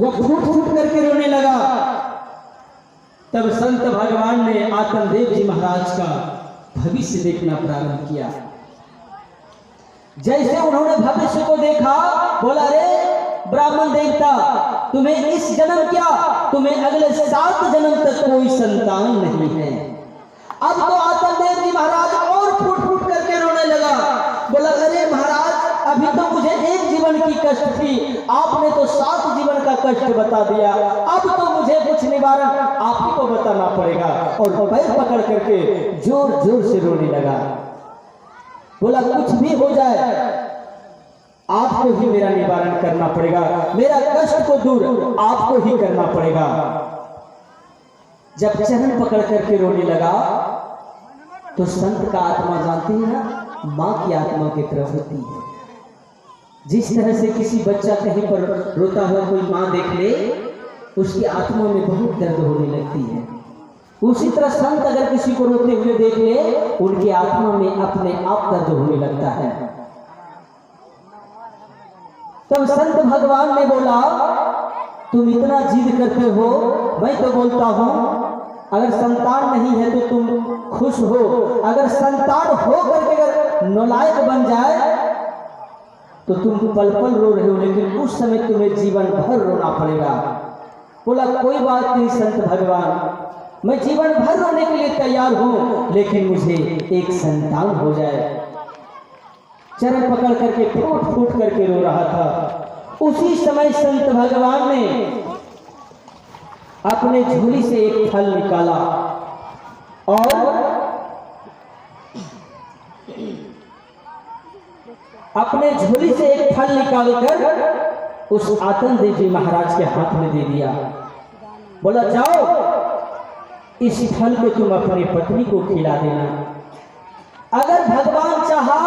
वह फूट फूट करके रोने लगा। तब संत भगवान ने आत्मदेव जी महाराज का भविष्य देखना प्रारंभ किया। जैसे उन्होंने भविष्य को देखा, बोला रे ब्राह्मण देवता, तुम्हें इस जन्म क्या, तुम्हें अगले 7 जन्म तक कोई संतान नहीं है। अब तो आत्मदेव जी महाराज और फूट फूट करके रोने लगा। बोला अरे महाराज, अभी तो मुझे 1 जीवन की कष्ट थी, आपने तो 7 जीवन का कष्ट बता दिया। अब तो मुझे कुछ निवारण आप ही को बताना पड़ेगा। और पैर पकड़ करके जोर जोर से रोने लगा। बोला कुछ भी हो जाए, आपको ही मेरा निवारण करना पड़ेगा, मेरा कष्ट को दूर आपको ही करना पड़ेगा। जब चरण पकड़ करके रोने लगा तो संत का आत्मा जानती है ना, मां की आत्मा की तरफ होती है। जिस तरह से किसी बच्चा कहीं पर रोता हुआ कोई मां देख ले, उसकी आत्मा में बहुत दर्द होने लगती है। उसी तरह संत अगर किसी को रोते हुए देख ले, उनकी आत्मा में अपने आप दर्द होने लगता है। तब संत भगवान ने बोला तुम इतना जिद करते हो, मैं तो बोलता हूं अगर संतान नहीं है तो तुम खुश हो, अगर संतान हो करके अगर नालायक बन जाए तो तुम पल पल रो रहे हो, लेकिन उस समय तुम्हें जीवन भर रोना पड़ेगा। बोला कोई बात नहीं संत भगवान, मैं जीवन भर रोने के लिए तैयार हूं, लेकिन मुझे एक संतान हो जाए। चरण पकड़ करके फूट फूट करके रो रहा था। उसी समय संत भगवान ने अपने झोली से एक फल निकाला और अपने झोली से एक फल निकालकर उस आत्मदेव जी महाराज के हाथ में दे दिया। बोला जाओ इस फल को तुम अपनी पत्नी को खिला देना, अगर भगवान चाहा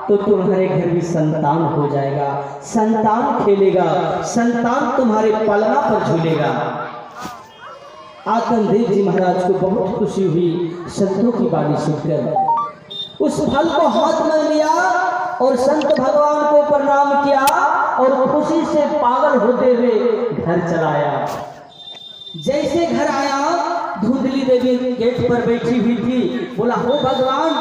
तो तुम्हारे घर भी संतान हो जाएगा, संतान खेलेगा, संतान तुम्हारे पलना पर झूलेगा। आत्मदेव जी महाराज को बहुत खुशी हुई संतों की वाणी सुनकर। उस फल को हाथ में लिया और संत भगवान को प्रणाम किया और खुशी से पागल होते हुए घर चला आया। जैसे घर आया, धुंधली देवी गेट पर बैठी हुई थी। बोला ओ भगवान,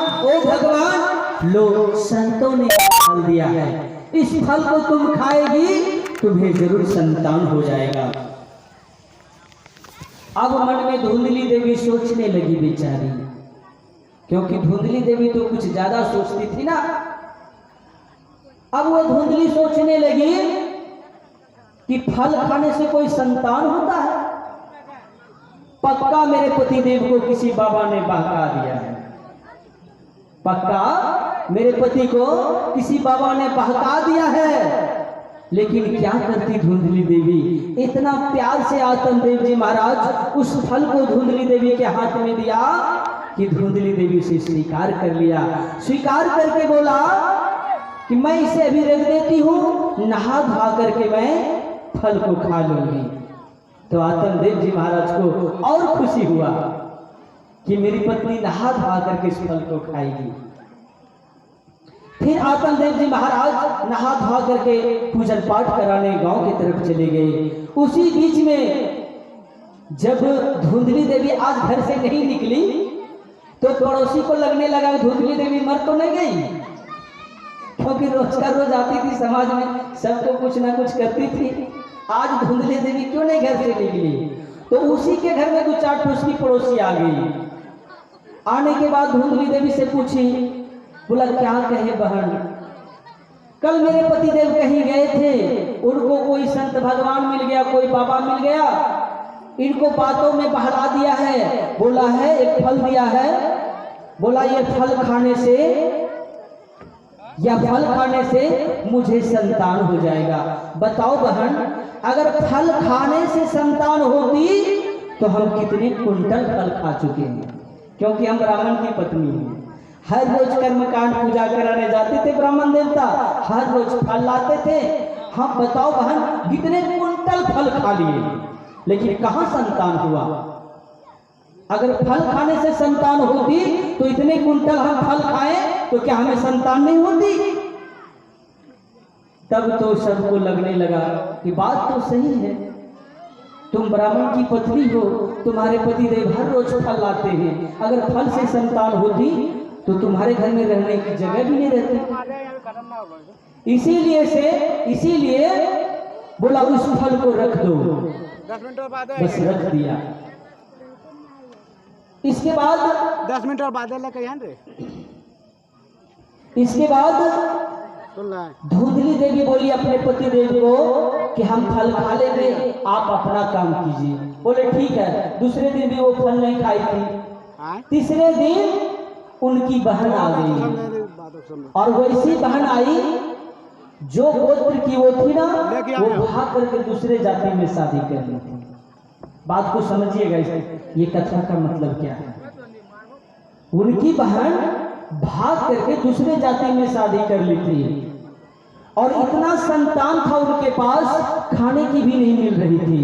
लो संतों ने फल दिया है, इस फल को तुम खाएगी, तुम्हें जरूर संतान हो जाएगा। अब मन में धुंधली देवी सोचने लगी बेचारी, क्योंकि धुंधली देवी तो कुछ ज्यादा सोचती थी ना। अब वो धुंधली सोचने लगी कि फल खाने से कोई संतान होता है, पक्का मेरे पतिदेव को किसी बाबा ने बहका दिया है, पक्का मेरे पति को किसी बाबा ने बहका दिया है। लेकिन क्या करती धुंधली देवी, इतना प्यार से आत्मदेव जी महाराज उस फल को धुंधली देवी के हाथ में दिया कि धुंधली देवी से स्वीकार कर लिया। स्वीकार करके बोला कि मैं इसे अभी रख देती हूँ, नहा धोआ करके मैं फल को खा लूंगी। तो आत्मदेव जी महाराज को और खुशी हुआ कि मेरी पत्नी नहा धोआ करके इस फल को खाएगी। फिर आत्मदेव जी महाराज नहा धोआ करके पूजन पाठ कराने गांव की तरफ चले गए। उसी बीच में जब धुंधली देवी आज घर से नहीं निकली तो पड़ोसी को लगने लगा धुंधली देवी मर तो नहीं गई, क्योंकि रोज का रोज आती थी समाज में, सबको कुछ ना कुछ करती थी। आज धुंधली देवी क्यों नहीं घर से निकली? तो उसी के घर में 2-4 ठूस की पड़ोसी आ गई। आने के बाद धुंधली देवी से पूछी, बोला क्या कहे बहन, कल मेरे पतिदेव कहीं गए थे, उनको कोई संत भगवान मिल गया, कोई बाबा मिल गया, इनको बातों में बहला दिया है, बोला है एक फल दिया है, बोला ये फल खाने से या फल खाने से मुझे संतान हो जाएगा। बताओ बहन, अगर फल खाने से संतान होती तो हम कितने कुंटल फल खा चुके हैं, क्योंकि हम ब्राह्मण की पत्नी हैं। हर रोज कर्मकांड पूजा कराने जाते थे ब्राह्मण देवता, हर रोज फल लाते थे। हम बताओ बहन कितने कुंटल फल खा लिए, लेकिन कहां संतान हुआ। अगर फल खाने से संतान होती तो इतने कुंटल हम फल खाएं तो क्या हमें संतान नहीं होती? तब तो सबको लगने लगा कि बात तो सही है, तुम ब्राह्मण की पत्नी हो, तुम्हारे पति देव हर रोज फल लाते हैं, अगर फल से संतान होती तो तुम्हारे घर में रहने की जगह भी नहीं रहती। इसीलिए बोला उस फल को रख दो। 10 मिनट और बाद बस रख दिया। इसके बाद 10 मिनट और बाद रे इसके बाद सुन रहा है। धुंधली देवी बोली अपने पति देव को कि हम फल खा लेंगे, आप अपना काम कीजिए। बोले ठीक है। दूसरे दिन भी वो फल नहीं खाई थी। तीसरे दिन उनकी बहन आ गई, और वैसी बहन आई जो गोत्र की वो थी ना, वो भाग करके दूसरे जाति में शादी कर ली थी। बात को समझिएगा, ये कथा का मतलब क्या है। उनकी बहन भाग करके दूसरे जाति में शादी कर ली थी, और इतना संतान था उनके पास, खाने की भी नहीं मिल रही थी।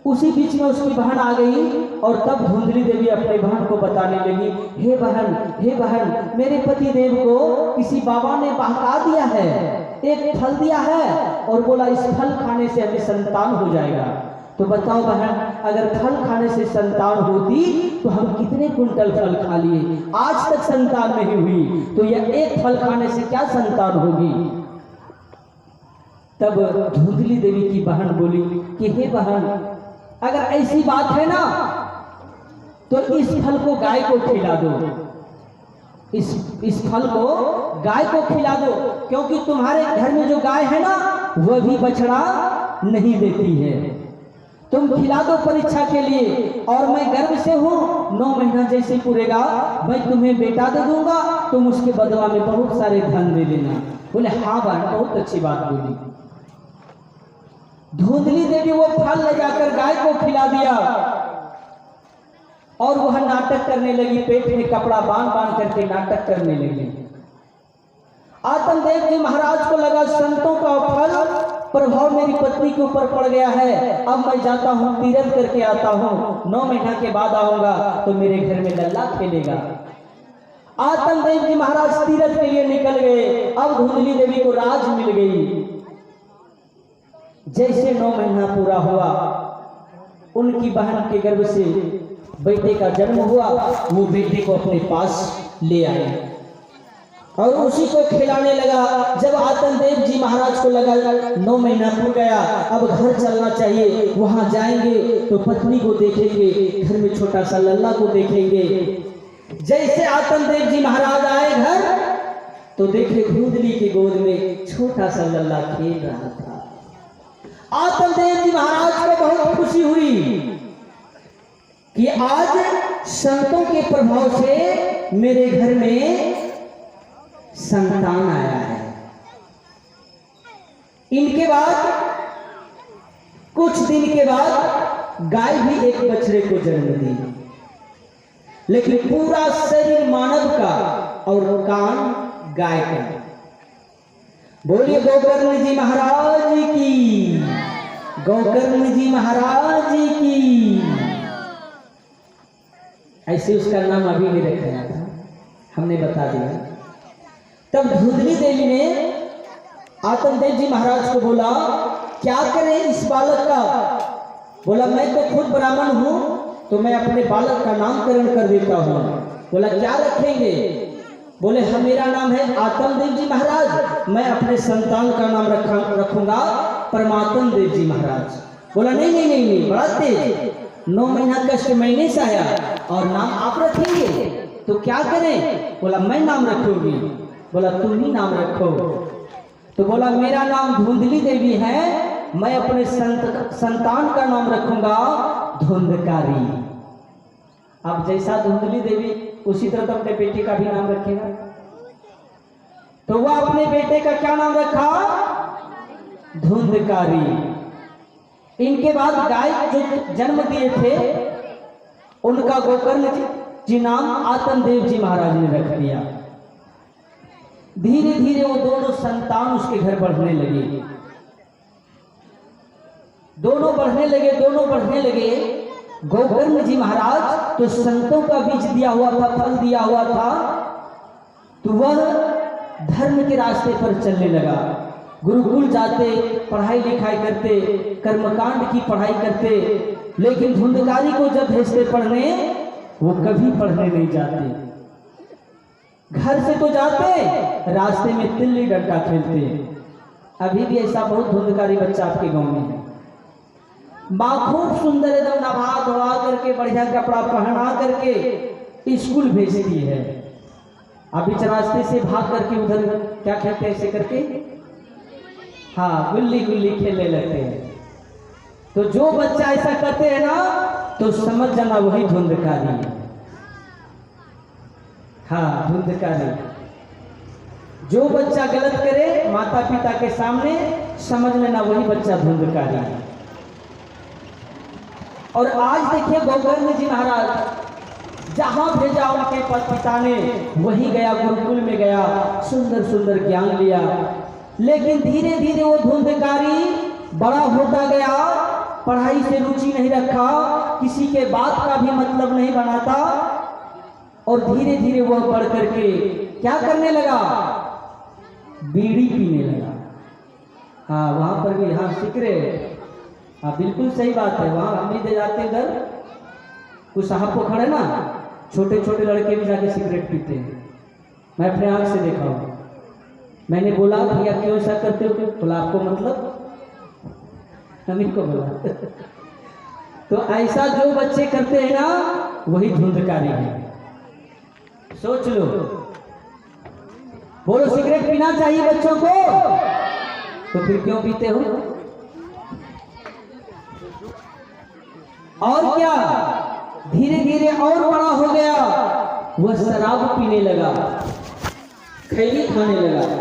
उसी बीच में उसकी बहन आ गई, और तब धुंधली देवी अपने बहन को बताने लगी, हे बहन, मेरे पति देव को किसी बाबा ने बहका दिया है, एक फल दिया है, और बोला इस फल खाने से हमें संतान हो जाएगा। तो बताओ बहन, अगर फल खाने से संतान होती तो हम कितने कुंटल फल खा लिए, आज तक संतान नहीं हुई, तो यह एक फल खाने से क्या संतान होगी। तब धुंधली देवी की बहन बोली कि हे बहन, अगर ऐसी बात है ना तो इस फल को गाय को खिला दो, इस फल को गाय को खिला दो, क्योंकि तुम्हारे घर में जो गाय है ना वह भी बछड़ा नहीं देती है। तुम खिला दो परीक्षा के लिए, और मैं गर्भ से हूँ, 9 महीना जैसे पूरेगा मैं तुम्हें बेटा दे दूंगा, तुम उसके बदला में बहुत सारे धन दे देना। बोले हाँ बहन, बहुत अच्छी बात बोली। धुंधली देवी वो फल ले जाकर गाय को खिला दिया, और वह नाटक करने लगी, पेट में कपड़ा बांध करके नाटक करने लगी। आत्मदेव जी महाराज को लगा संतों का फल प्रभाव मेरी पत्नी के ऊपर पड़ गया है, अब मैं जाता हूँ, तीरथ करके आता हूँ, 9 महीना के बाद आऊंगा तो मेरे घर में लल्ला खेलेगा। आत्मदेव जी महाराज तीरथ के लिए निकल गए। अब धुंधली देवी को राज मिल गई। जैसे 9 महीना पूरा हुआ, उनकी बहन के गर्भ से बेटे का जन्म हुआ। वो बेटे को अपने पास ले आए और उसी को खिलाने लगा। जब आत्मदेव जी महाराज को लगा 9 महीना हो गया, अब घर चलना चाहिए, वहां जाएंगे तो पत्नी को देखेंगे, घर में छोटा सा लल्ला को देखेंगे। जैसे आत्मदेव जी महाराज आए घर, तो देखे धुंधली की गोद में छोटा सा लल्ला खेल रहा था। आत्मदेव जी महाराज को बहुत खुशी हुई कि आज संतों के प्रभाव से मेरे घर में संतान आया है। इनके बाद कुछ दिन के बाद गाय भी एक बछड़े को जन्म दी, लेकिन पूरा शरीर मानव का और कान गाय का। बोलिए गोकर्ण जी महाराज की, गोकर्ण जी महाराज की। ऐसे उसका नाम अभी नहीं रखा था, हमने बता दिया। तब धुंधली देवी ने आत्मदेव जी महाराज को बोला, क्या करें इस बालक का। बोला मैं तो खुद ब्राह्मण हूं, तो मैं अपने बालक का नामकरण कर देता हूं। बोला क्या रखेंगे। बोले हाँ, मेरा नाम है आत्मदेव जी महाराज, मैं अपने संतान का नाम रखूंगा परमात्म देव जी महाराज। बोला नहीं नहीं नहीं नहीं, बड़ा तेज, 9 महीना कष्ट मैंने सहाया और नाम आप रखेंगे, तो क्या करें। बोला मैं नाम रखूंगी। बोला तुम ही नाम रखो। तो बोला मेरा नाम धुंधली देवी है, मैं अपने संतान का नाम रखूंगा धुंधकारी। अब जैसा धुंधली देवी उसी तरह तो अपने बेटे का भी नाम रखेगा। तो वह अपने बेटे का क्या नाम रखा, धुंधकारी। इनके बाद गाय जो जन्म दिए थे उनका गोकर्ण जी नाम आत्मदेव जी महाराज ने रख दिया। धीरे धीरे वो दोनों संतान उसके घर बढ़ने लगे, दोनों बढ़ने लगे। गोकर्ण जी महाराज तो संतों का बीज दिया हुआ था, फल दिया हुआ था, तो वह धर्म के रास्ते पर चलने लगा। गुरुकुल जाते, पढ़ाई लिखाई करते, कर्मकांड की पढ़ाई करते, लेकिन धुंधकारी को जब भेजते पढ़ने, वो कभी पढ़ने नहीं जाते। घर से तो जाते, रास्ते में तिल्ली डंडा खेलते। अभी भी ऐसा बहुत धुंधकारी बच्चा आपके गांव में है। माँ खूब सुंदर एकदम नहा धोवा करके बढ़िया कपड़ा पहना करके स्कूल भेजती है। अब बीच रास्ते से भाग करके उधर क्या खेलते हैं ऐसे करके, हाँ गुल्ली गुल्ली खेलने लगते हैं। तो जो बच्चा ऐसा करते हैं ना, तो समझ जाना वही धुंधकारी है। हाँ धुंधकारी। जो बच्चा गलत करे माता पिता के सामने, समझ लेना वही बच्चा धुंधकारी है। और आज देखिए गौगर्ण जी महाराज जहां भेजा उनके पिता ने, वही गया, गुरुकुल में गया, सुंदर सुंदर ज्ञान लिया। लेकिन धीरे धीरे वो धुंधकारी बड़ा होता गया, पढ़ाई से रुचि नहीं रखा, किसी के बात का भी मतलब नहीं बनाता, और धीरे धीरे वह बढ़ करके क्या करने लगा, बीड़ी पीने लगा। हाँ वहां पर भी, हाँ सिगरेट, हाँ बिल्कुल सही बात है। वहां हम भी दे जाते इधर, कुछ साहब को खड़े ना, छोटे छोटे लड़के भी जाके सिगरेट पीते हैं। मैं अपने आंख से देखा हूँ। मैंने बोला भैया क्यों ऐसा करते हो? बोला आपको मतलब, हम इनको बोला तो ऐसा जो बच्चे करते हैं ना, वही धुंधकारी है। सोच लो। बोलो सिगरेट पीना चाहिए बच्चों को, तो फिर क्यों पीते हो? और क्या, धीरे धीरे और बड़ा हो गया, वह शराब पीने लगा, खैनी खाने लगा।